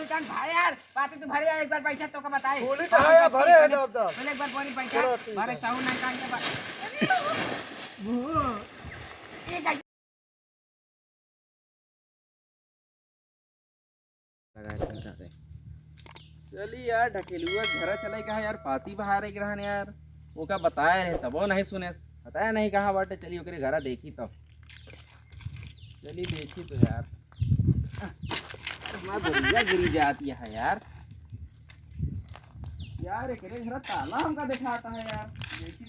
उल्टन भारे यार बातें तो भरे एक बार पैसा तो का बताए बोली तो है भरे है दब दब पहले एक बार बोली पैसा भरे ताऊ ना कान के बाद ये चली यार ढकेलुआ घर चले कहा यार पाती बहार एक रहन यार वो का बताया रहे तब वो नहीं सुने बताया नहीं कहा बाटे चली ओकरे घरा देखी तब चली देखी तो यार मां बोलिया गिरी जाती है यार यार एकरे घर ताला हमका दिखाता है यार देखी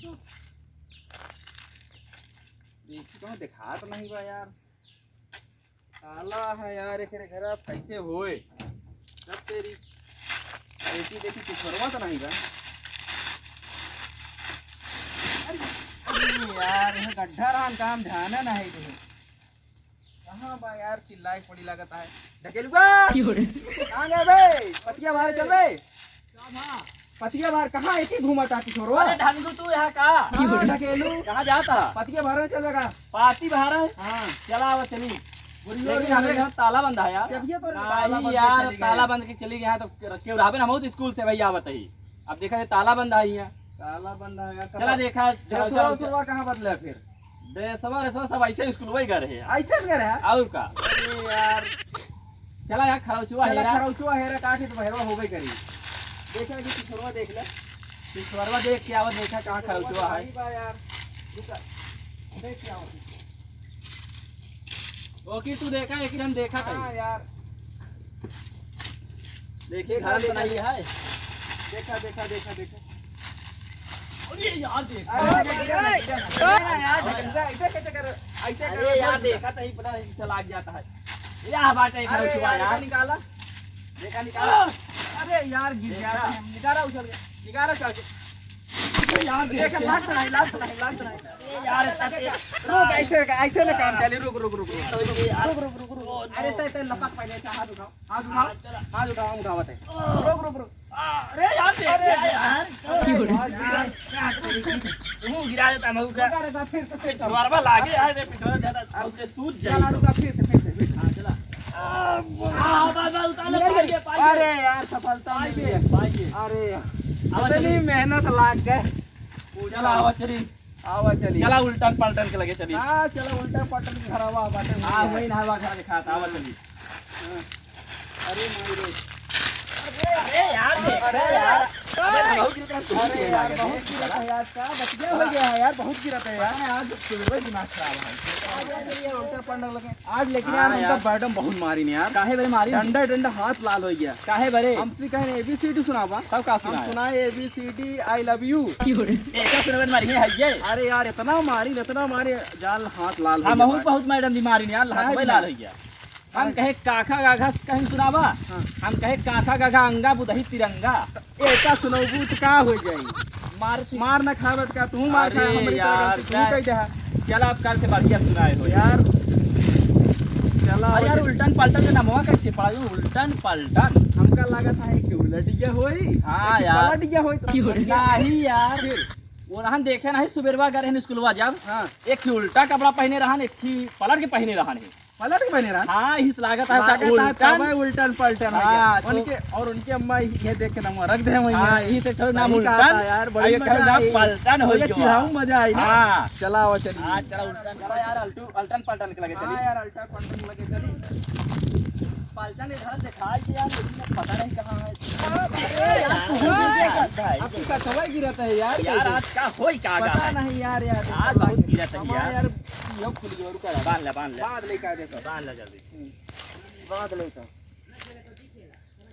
तो दिखा तो नहीं बा यार ताला है यार एकरे घर कैसे होए सब तेरी ऐसी देखी पिछड़वा तो नहीं बा अरे यार यह गड्ढा रहन काम ध्यान नहीं दे कहाँ बा यार चिल्लाए पड़ी लगता है ढकेलुआ कहाँ गए बे पतिया बाहर चल बे पतिया बाहर कहाँ एक ही घूमता किशोरवा अरे ढंगू तू यहाँ का ढकेलू कहाँ जाता पतिया बाहर चलेगा पार्टी बाहर है हाँ चला आवा चली लेकिन हमारे घर ताला बंद है यार जब ये तो नहीं यार ताला बंद के चली गया तो क्यों रहा हम तो स्कूल से भैया बताइए अब देखा ये ताला बंद आई है ताला बंद है यार चला देखा सुबह कहाँ बदले फिर सवार सब ऐसे स्कूल वही कर रहे हैं ऐसे कर है और का अरे यार चला यार खरौचुआ है खरौचुआ हेरा काटी तो भैरवा हो गई करी देखा कि किशोरवा देख ले किशोरवा देख के आवत देखा कहाँ खरौचुआ है यार रुका देख के आओ ओके तू देखा है कि हम देखा था हाँ यार देखिए घर बनाई है देखा देखा देखा देखा अरे यार देख अरे यार देखा था ही पता नहीं किसे लाग जाता है यार बाटे खरौचुआ यार निकाला देखा निकाला अरे यार गिर गया निकाला उछल गया निकाला चल यार देख लाग नहीं यार रुक ऐसे ना काम चले रुक रुक रुक अरे ते लपक पहले से हाथ उठाओ उठावत है रुक अरे यार यार तू गिरा देता मऊ का फिर द्वारवा लागे यार रे पिटोरा ज्यादा उससे सूझ चला जाए रुका फिर हां चला बाबा उतार पाइए अरे यार सफलता पाइए अरे इतनी मेहनत लाग गए चला आवा चली आवा चली चला उल्टन पलटन के लगे चली हां चलो उल्टा पटन खराबा बाटे हां वही ना हवा खा दिखा आवा चली अरे मारे अरे यार देख रहे यार अरे बहुत गिरता अरे यार बहुत गिरत है यार का बच गया हो गया है यार बहुत गिरत है यार आज सुबह दिमाग खराब है आज ये उल्टा पड़ने लगे आज लेकिन यार उनका बैडम बहुत मारी ने यार काहे बरे मारी डंडा डंडा हाथ लाल हो गया काहे बरे हम तो कहे एबीसीडी सुनावा सब का हम सुना एबीसीडी आई लव यू एक सुनवन मारी है ये अरे यार इतना मारी जाल हाथ लाल हो हां गया बहुत मारी मारी ने यार हाथ लाल हो गया हम कहे काखा गाघा कहीं सुनावा हम कहे काखा गाघा अंगा बुधही तिरंगा एका सुनौबू तो का हो जाई मार ना खावत का तू मार खा हमरे यार तू कह जा चल आप कल से बढ़िया सुनाए हो यार चला अरे यार उल्टन पलटन का नामवा कैसे पढ़ाई उल्टन पलटन हमका लगा था कि उलटिया होई हां यार उलटिया होई नहीं यार वो रहन देखे नहीं सुबेरवा गए रहन स्कूलवा जब हां एक ही उल्टा कपड़ा पहने रहन एक ही पलट के पहने रहन पलट के बने रहा हाँ इस लागत है उल्टन पलटन हाँ, उनके और उनके अम्मा ये देख के नाम रख दे वहीं हाँ यही से थोड़ा नाम सही उल्टन कहा था यार, बड़ी ये मजा थोड़ा नाम आई। पलटन हो ये चिढ़ाऊ मजा आई ना हाँ चला आओ चलिए हाँ चला उल्टन चला यार अल्टन पलटन के लगे हाँ चली यार अल्टा पलटन लगे चली पलटन इधर दिखाई कि यार लेकिन पता नहीं कहाँ है आपकी कथवा गिरत है यार यार आज का होई का पता नहीं यार आज बहुत गिरत है यार यार यो खुल गया रुका बांध ले बाद ले का देखो बांध ले जल्दी बाद ले का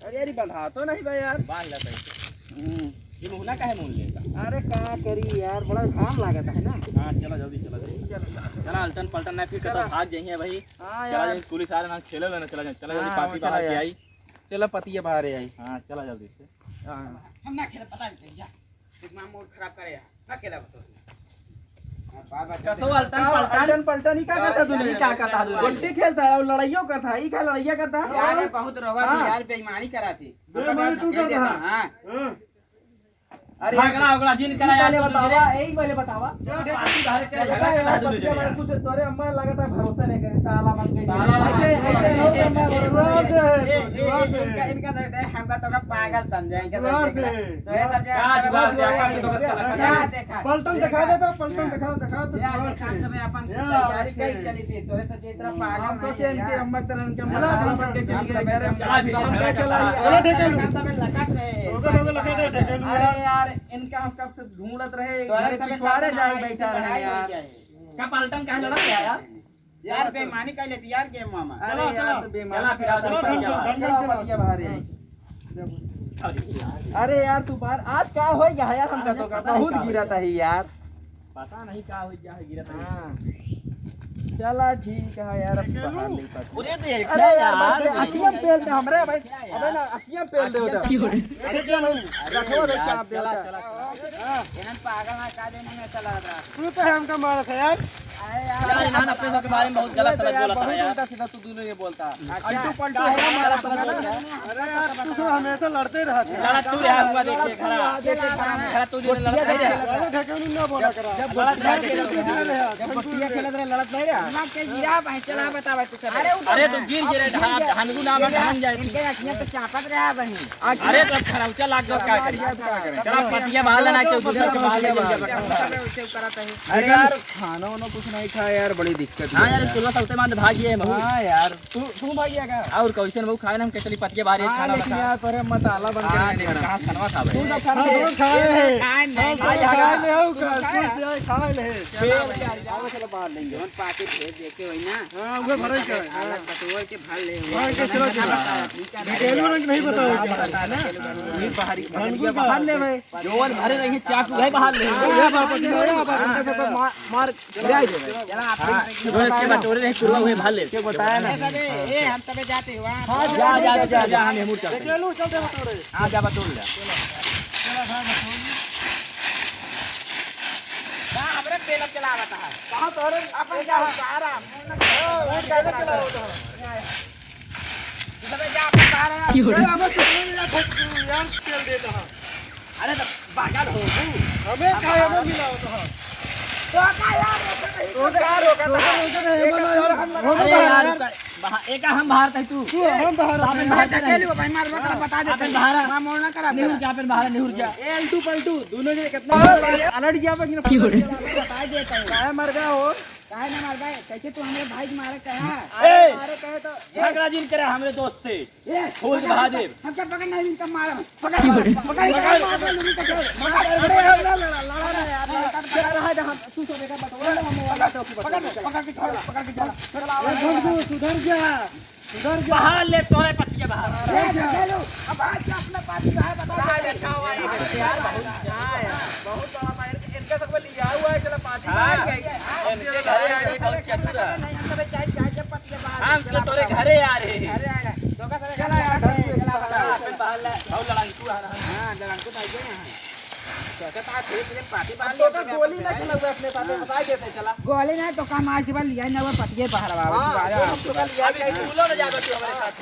अरे यार बंधा तो नहीं भाई यार बांध ले भाई ये मुहना काहे मुन लेगा अरे का करी यार बड़ा घाम लागत है ना हाँ चला जल्दी चला अल्टन पलटन ना फिर कता भाग जाइए भाई हाँ चला यार जाए पुलिस आ रहे ना खेले ना चला जल्दी हाँ, पार्टी चला बाहर के यार। आई चलो पतिया बाहर आई हाँ चला जल्दी से हाँ हम ना खेले पता नहीं जा दिमाग मूड खराब करे यार ना खेला बतो कसो अल्टन पलटन ही क्या करता तूने क्या करता तू उल्टी खेलता है और लड़ाइयों करता है ये क्या लड़ाइया करता है यार बहुत रोवा थी यार बेईमानी कराती बेईमानी तू करता है? हां अरे झगड़ा उगड़ा जिन कराया पहले बतावा यही पहले बतावा पार्टी बाहर के झगड़ा करा दूं बच्चे बड़े कुछ तोरे अम्मा लगता है भरोसा नहीं करे ताला बंद कर इनका दे हमका तो का पागल समझेंगे तो ये सब देखा पलटन दिखा दे तो पलटन दिखा तो सब अपन तैयारी कई चली थी तोरे तो जितना पागल तो चेन के अम्मा तरन के अम्मा ताला बंद के चली गई घर चला में चला अरे ढेकलू में लटक रहे लोग लगा दे ढेकलू अरे यार इनका हम कब से ढूंढत रहे घर पिछवाड़े जाए बैठा रहे यार का पलटन काहे लड़त है यार यार बेईमानी कर लेती यार के मामा अरे यार तो बेईमान चला फिर आओ पतिया बाहर है अरे यार तू बाहर आज का हो गया यार हमका तो बहुत गिरा था ही यार पता नहीं का हो गया है गिरत है हाँ चला ठीक है यार अब बाहर नहीं पता पूरे दे अरे यार अखियां पेल दे हमरे भाई अबे ना अखियां पेल दे उधर रखवा दे चाप दे इन्हन पागल ना का देने में चला रहा तू तो हमका मार है यार अरे यार इन्हां अपने सब के बारे में बहुत गलत सलत बोला था यार उल्टा सीधा तू दोनों ये बोलता अच्छा, अल्टू पलटू काहे है हमारा गलत सलत बोलता है? अरे यार तू तो हमेशा लड़ते रहते लड़ा तू रहा हुआ देखिए खड़ा तू जो लड़त नहीं रहा अरे ढेकलू ना बोला करा जब बत्तियां खेलत रहे लड़त नहीं रहा ना के गिरा भाई चला बता तू अरे अरे तो गिर गिरे हमको नाम भांग जाए इनके अखियां तो चापत रहा बनी अरे तो खराउचा लाग दो क्या करी चला पतिया बाहर लेना चाहिए दूसरे के बाहर ले उसे करता है अरे यार खाना वाना कुछ नहीं खाया यार बड़ी दिक्कत हां यार स्कूल में चलते मान भागिए हम हाँ यार तू भागिया का और कैसे बहु खाए ना हम कैसे पतिया बाहर एक खाना लेकिन यार पर मसाला बन के कहां खानवा था भाई तू तो हम खाए हैं खाए नहीं खाए ले हो का स्कूल से आए खाए ले चलो बाहर लेंगे जोन पाके थे देखे होई ना हां वो भरे का अलग बटोर के भर ले हां के चलो ढेकलू रंग नहीं बताओ पता ना ये बाहरी धनकुल बाहर ले भाई जोन भरे रही चाकू है बाहर ले ये बाप मार गिरा दे चला आप जो इसके बटोरे नहीं पूरा हुए भाले के बताया ना ए हम तबे जाते हुआ जा हम मुड़ चलते ढेकलू चल दे बतोरे हां जा बटोर ले का हमरे पेल चलावता है कहां तोरे अपन जा सारा कैसे चलाओ तो तबे जा सारा हमें ढेकलू यार तेल दे दहा अरे तो पागल हो तू हमें खाए हमें मिलाओ तो तो का यार तो क्या रोका यार अरे यार एक हम बाहर था तू हम बाहर आपन बाहर ढकेलू भाई मार बता दे आपन बाहर मां मोड़ना करा निहुर जा आपन बाहर निहुर जा ए अल्टू पलटू दोनों जने कितना अलट गया बगिन बता देता हूं काय मर गया हो काहे ना मार भाई कैसे तू हमारे भाई मारे कहा ए मारे कहे तो झगड़ा जिन करे हमरे दोस्त से ए फूल महादेव हमका पकड़ नहीं इनका मार पकड़ पकड़ मार लूंगी तो तू तो बेटा बटोरा हम वाला तो पकड़ के छोड़ सुधर जा बाहर ले तोरे पतिया बाहर अब आज अपना पास है बता अच्छा हुआ यार बहुत बड़ा मार इनका सब लिया हुआ है चलो पार्टी बाहर गई इनके घरे आ रही बहुत चतुर है नहीं हम सब चाय पत्ती बाहर हम तो तोरे घरे आ रहे अरे तो का चला यार आपन बाहर ले और लड़ाई तू आ रहा हां जलन को आइए यहां तो का ठीक है पार्टी बाहर तो का गोली ना खेला हुआ अपने साथ बता देते चला गोली नहीं तो काम आज बार लिया ना वो पतिए बाहर बाबा अभी स्कूलों में जाकर तू हमारे साथ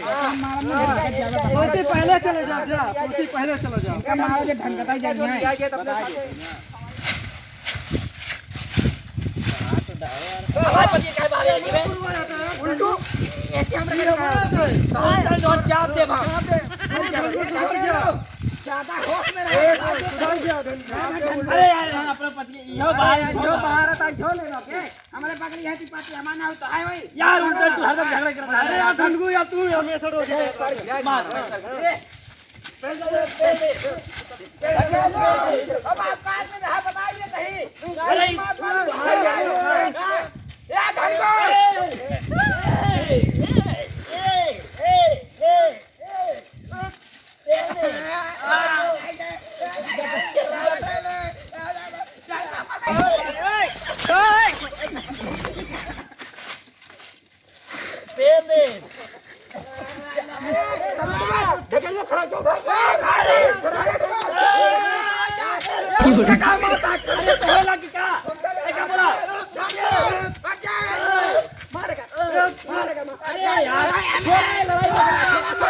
पोती पहले चले जा पोती पहले चले जा का मारो जे ढंगता ही जानी है जाके अपने साथ हमारे पतिया कहे बाहर आ गए उल्टू ऐसे हमरे दो चाप दे भाग ज्यादा होश में रहे अरे यार अपना पतिया यो बाहर था क्यों लेना के हमारे पकड़ी है पाती हमारा हो तो आए ओए यार उनसे तू हरदम झगड़ा करता अरे है यार धनगु या तू हमेशा रोज मार अब आप काज में रहा बताइए कहीं अरे या धनगो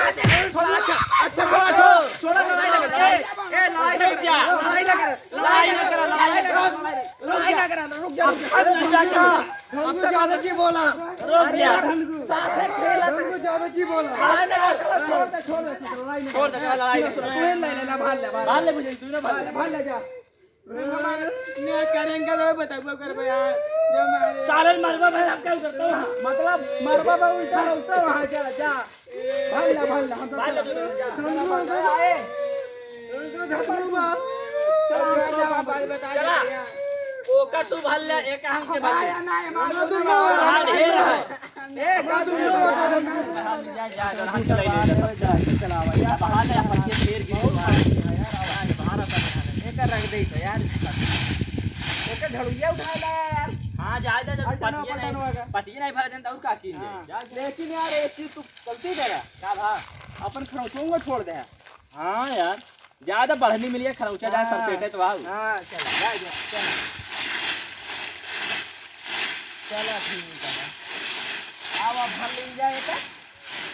अच्छा छोड़ा लड़ाई लगा रुक जा लड़ाई ना कर रुक जा हमको ज्यादा की बोला रुक जा साथे खेला हमको ज्यादा की बोला लड़ाई ना कर छोड़ दे लड़ाई ना छोड़ दे लड़ाई तू ले ले भाल ले भाल ले मुझे तूने भाल ले भाल ले जा मैं करेंगे तो बताओ कर बे यार जो मारे सारे मरवा भाई हम क्या करता हूं मतलब मरबा पे उल्टा उल्टा वहां चला जा भाल ले हम भाल ले जा चला भाई बता चला ओ का तू भाल ले एक हम के भाल ले ना ये मार हां ढेर है ए बात जा हम चला चला यार भाल ले पत्ते ढेर की बाहर आता एक रख दे तो यार एक झड़ुया उठा ले यार हां जा जब पटना पति नहीं भर देन और का की जा लेकिन यार एक चीज तू गलती कर का भा अपन खरोचों को छोड़ दे हां यार ज्यादा बढ़नी मिली है खरौचा जा सब सेटे तो आओ हां चला जा चला चला ठीक है आओ अब भर ले जाए तो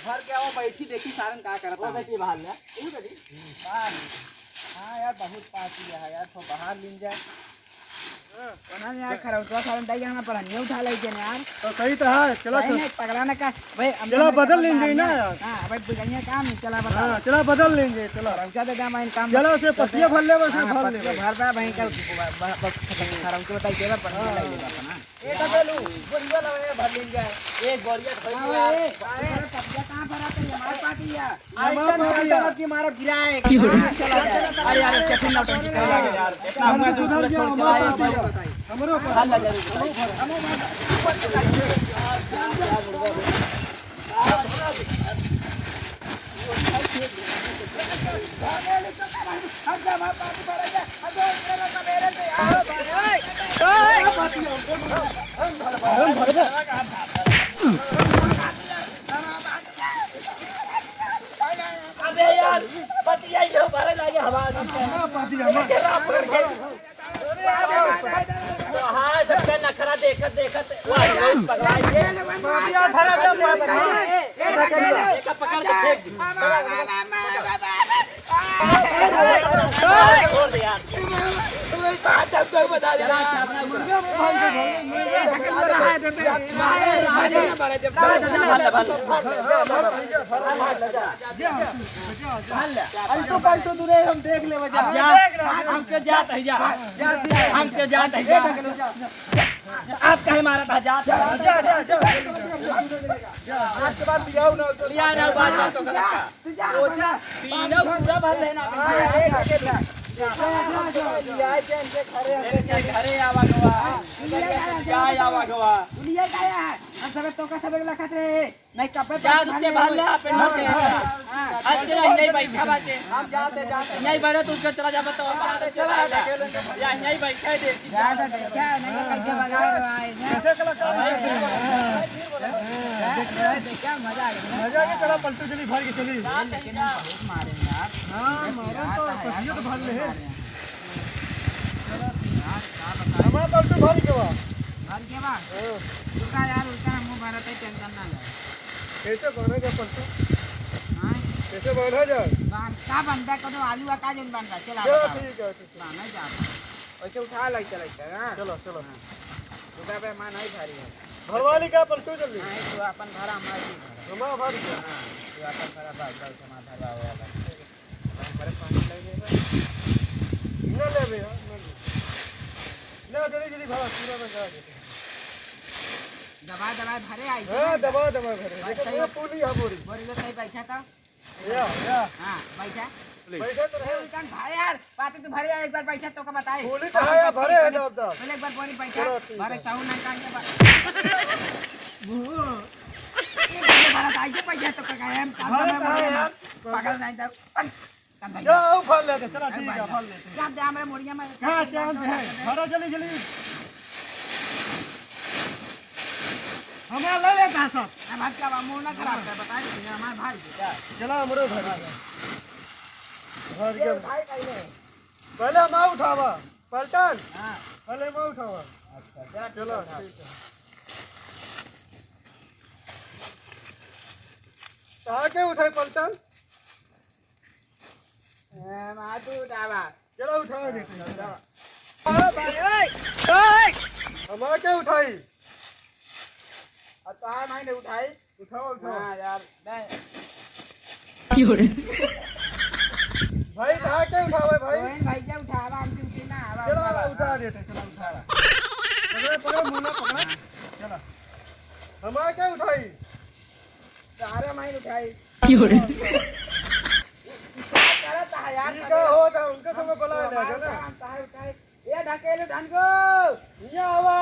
भर के आओ बैठी देखी सारन का करता वो की भाल ले तू करी हां यार बहुत पार्टी है यार तो बाहर लिन जाए कोना यार खरौचा सारन दाई ना पड़ा नहीं उठा ले यार तो सही तो है चला नहीं पकड़ा ना का भाई चला बदल लेंगे ना यार हां भाई बुझाइए काम नहीं चला बता हाँ चला बदल लेंगे चला खरौचा दे दाम काम चलो उसे पत्तियां भर ले बस भर ले भरदा भाई कल खरौचा बताई देगा पर नहीं लगेगा अपना ए डबलू बोलियो ना भर लिन जाए एक गोरिया खई यार पतिया कहां भरा तो हमारी पार्टी है आइटन की मारो गिराए चला जा आ यार कैसे नौटंकी कर लगे यार इतना हुआ जो उधर छोड़ जाओ के हमारे आए पास हमरो पर भाल ले जरूर अबे यार पतिया ये भरे लगे हवा पार्टी हमारा हां सबका नखरा देखत देखत पकड़ा ये पत्तियां भरा दे एक पकड़ के फेंक छोड़ दे यार बता दे पलटो तूने हम देख ले हमके जात है जा हमके जात है जा आप कहे मारा था जात आज के बाद लियाओ ना लिया ना बात तो गलत का तीनों पूरा भर लेना घरे आवा गवा क्या आवा गवा उलिया काया हम सब तो का सब लखत रे नहीं कपे जा उसके भाल ले पे न के आज तेरा नहीं बैठा बाटे हम जाते नहीं बैठा तू उसका चला जा बताओ चला या नहीं बैठा दे जा क्या नहीं करके बगा क्या मजा आ मजा के चला पलटू चली भर के चली लेकिन हम बहुत मारे यार हां मारो तो पत्तियां तो भर ले यार हमारा पलटू भर के बा घर के बाद उसका यार उसका हम भारत है टेंशन ना ले कैसे बने का पलटू हां कैसे बना जाए का बनता को तो आलू का जन बनता चला चलो ठीक है नहीं जाता वैसे उठा लै चला हां चलो चलो रुपया पे मान नहीं भारी है घरवाली का पलटू चली नहीं तो अपन भरा हमारा जी भरा हमारा भर के हां तो अपन भरा बात चल समाधान भरा होगा हम भरे पानी लगे भाई न ले बे ना जल्दी जल्दी भरा पूरा में जा दे दवा दवा भरे आई हां दबा दबा भरे लेकिन ये पूरी है पूरी बोरी में सही बैठा था या हां बैठा पैसा तो है दुकान भाई यार बात तू भरे एक बार बैठा तो का बताए पूरी तो है भरे है दब दब पहले एक बार बोरी बैठा चलो, ठीक भरे है। चाहू ना कान के बाद आई के पैसा तो का हम भरे तो है यार पागल नहीं था या आओ भर ले चलो ठीक है भर ले क्या दे हमारे मोड़िया में हां चांद है भरा जल्दी जल्दी हमारा ले लेता सब हम हाथ का मुंह ना खराब कर बताए हमारे भाई क्या चला हमरो भर भर के भाई कहिए पहले हम उठावा पलटन हां पहले मैं उठावा अच्छा चलो ठीक है कहाँ के उठाए पलटन मातू डावा चलो उठा देते हैं। ओ भाई ओए हमारा क्या उठाई? अब तो आए मैंने उठाई। उठाओ उठाओ। हाँ यार मैं भाई कहाँ के उठावे भाई? रोहन भाई क्या उठावा हम क्यों ना आवा चलो उठा देते, चलो उठा। पकड़े पकड़े मुन्ना पकड़ा। चलो हमारा क्या उठाई? सारे मैंने उठाई। यार ठीक है होगा उनके समय बुला लेगा ना। ये ढकेलू ढनगो यहाँ आवा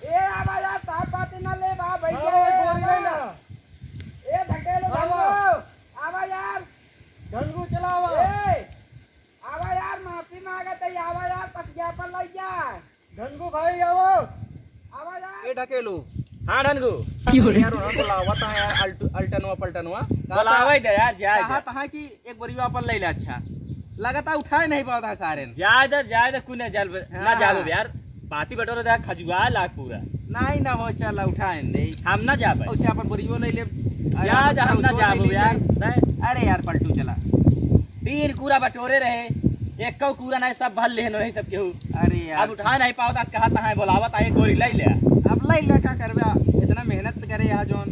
ए आवा यार साफ बात ना ले बा भाई गोरी ले ला। ए ढकेलू ढनगो आवा यार ढंगू चलावा। ए आवा यार माफी मांगत है आवा यार पटिया पर लग जा ढंगू भाई आओ। आवा यार ए ढकेलू हाँ ढनगू यार उन्होंने बोलावत है यार अल्टनवा पलटनवा बोलावे दे यार जाए कहा था कि एक बरिया पर ले ले। अच्छा लगाता उठाए नहीं पाता है सारे जाए कुने जल ना जाबो यार पाती बटोरे दे खजुआ लाख पूरा नहीं ना हो चल उठाए नहीं हम ना जाबे उसे अपन बरियो ले ले जा हम ना जाबो यार अरे यार पलटू चला 3 कूड़ा बटोरे रहे एक कौ कूड़ा नहीं सब भल लेन रहे सब केहू अरे यार अब उठा नहीं पाओ तात कहा है बोलावत आए गोरी ले ले अब ले ले क्या करबे इतना मेहनत करे यहाँ जोन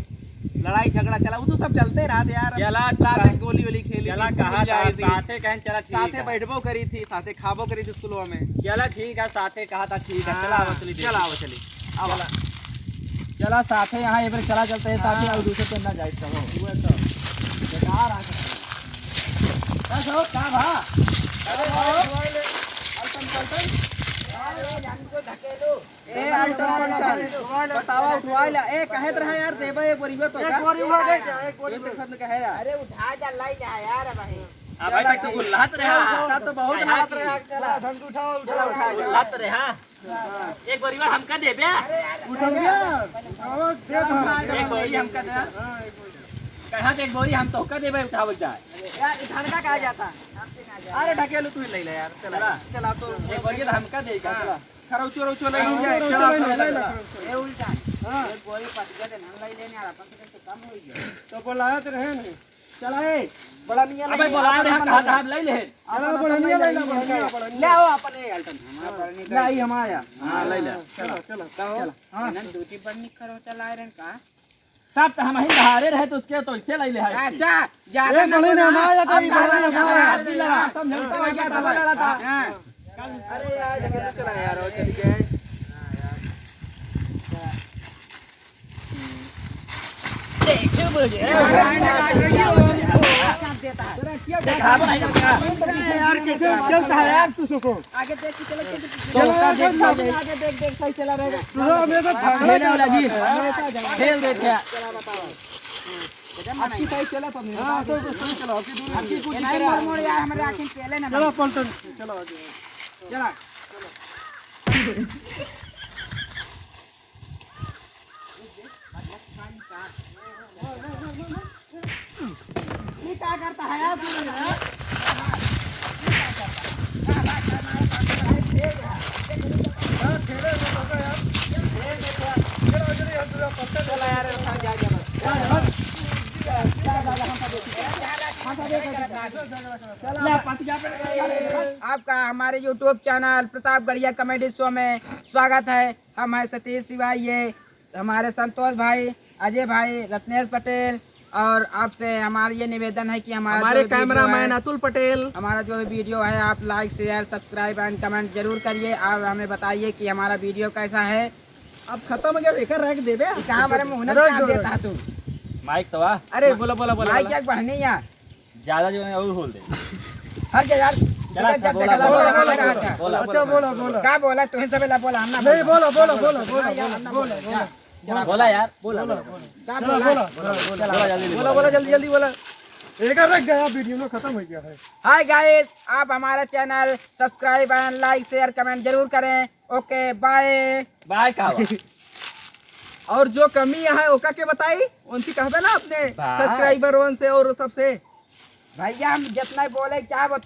लड़ाई झगड़ा चला वो तो सब चलते रहा यार चला साथे गोली वोली खेली चला थी, कहा स्कूल जाई थी, साथे कहें चला ठीक साथे है बैठबो करी थी साथे खाबो करी थी स्कूलों में। चला ठीक है साथे कहा था ठीक है चला आवत चली चला आवत चली चला चला साथे यहाँ एक बार चला चलते हैं साथे और दूसरे पे ना जाए सब वो तो बेकार आ बस हो का भा अरे भाई ढकेलू ए अल्टन पलटन बतावा उठवा ले ए कहत रहा यार देबे एक बरियो तो एक गोरी उठा दे क्या? एक गोरी ये तो खत्म कहे यार अरे उठा जा लाई जा यार भाई अब भाई तक तो गुल्लात रहा ता तो बहुत हाथ रहा चला ढंगू उठाओ चला उठा जा गुल्लात रहा एक बारी में हमका दे बे उठा दिया। उठाओ दे दो। एक बोरी हमका दे हाँ एक गोरी। कहा से एक बोरी हम तो का देबे उठावल जाए यार इठान का कहा जाता अरे ढकेलू तू ले ले यार चला चला तो एक बोरी तो हमका देगा चला खरौचो रौचो ले हाँ, जाए चलो, चला ले ला। ए उल्टा एक गोली पटिया दे हम लाई लेने आ अपन तो कम हो गया तो बुलाया तो रहे नहीं। चला ए बड़ा निया अबे बोला रे कहा था हम ले ले चलो बढ़िया ले ला बढ़िया। ले आओ अपन ए अल्टन ले आई हम आया हां ले ले चलो चलो कहो हां ड्यूटी पर निकरो चला रहे का सब तो हम ही धारे रहे तो उसके तो ऐसे ले ले है अच्छा ज्यादा ए बड़ी ने हमारा कोई बड़ा ने लड़ा समझता है क्या था लड़ा था हां अरे यार ढकेलू चला यार और चली गए देख बोले यार कैसे चलता है यार तू सुको। आगे देख के चलो चलो आगे देख सही चला रहेगा तू मेरे तो भागने खेलने वाला जी खेल देते हैं अच्छी सही चला तो मेरा हाँ तो सही चलो आपकी दूर ये नहीं मोड़ यार हमारे आंखें पहले ना चलो पलटन चलो आगे। चला ये क्या करता है यार तू हाँ खेले तो होगा यार। चलो इधर ही हट जाओ, चला यार उठा जा जा आपका हमारे YouTube चैनल प्रतापगढ़िया कॉमेडी शो में स्वागत है। हम हैं सतीश सिवाई, ये हमारे संतोष भाई, अजय भाई, रत्नेश पटेल और आपसे हमारा ये निवेदन है कि हमारे कैमरामैन अतुल पटेल हमारा जो भी वीडियो है आप like share subscribe and comment जरूर करिए और हमें बताइए कि हमारा वीडियो कैसा है। अब खत्म हो गया देखा रख देबे कहाँ हमारे मुँह में रख क्या दो, देता है तू माइक तो आ अरे बोला बोला बोला भाई क्या बढ़नी यार ज्यादा जो है और बोल दे हर क्या यार चला अच्छा, जब बोला, देखा बोला, बोला बोला, बोला बोला, बोला, अच्छा बोला बोला क्या बोला तुम सब बोला हम ना नहीं बोला बोला बोला बोला बोला बोला बोला यार बोला बोला क्या चलो बोला बोला बोला जल्दी बोला बोला जल्दी जल्दी बोला एक रख गया वीडियो में खत्म हो गया है। हाय गाइस, आप हमारा channel subscribe and like share comment जरूर करें। Okay bye. बाय कहा और जो कमी है ओका के बताई उनकी कहबे ना अपने बाय। सब्सक्राइबर से और सबसे भैया हम जितना बोले क्या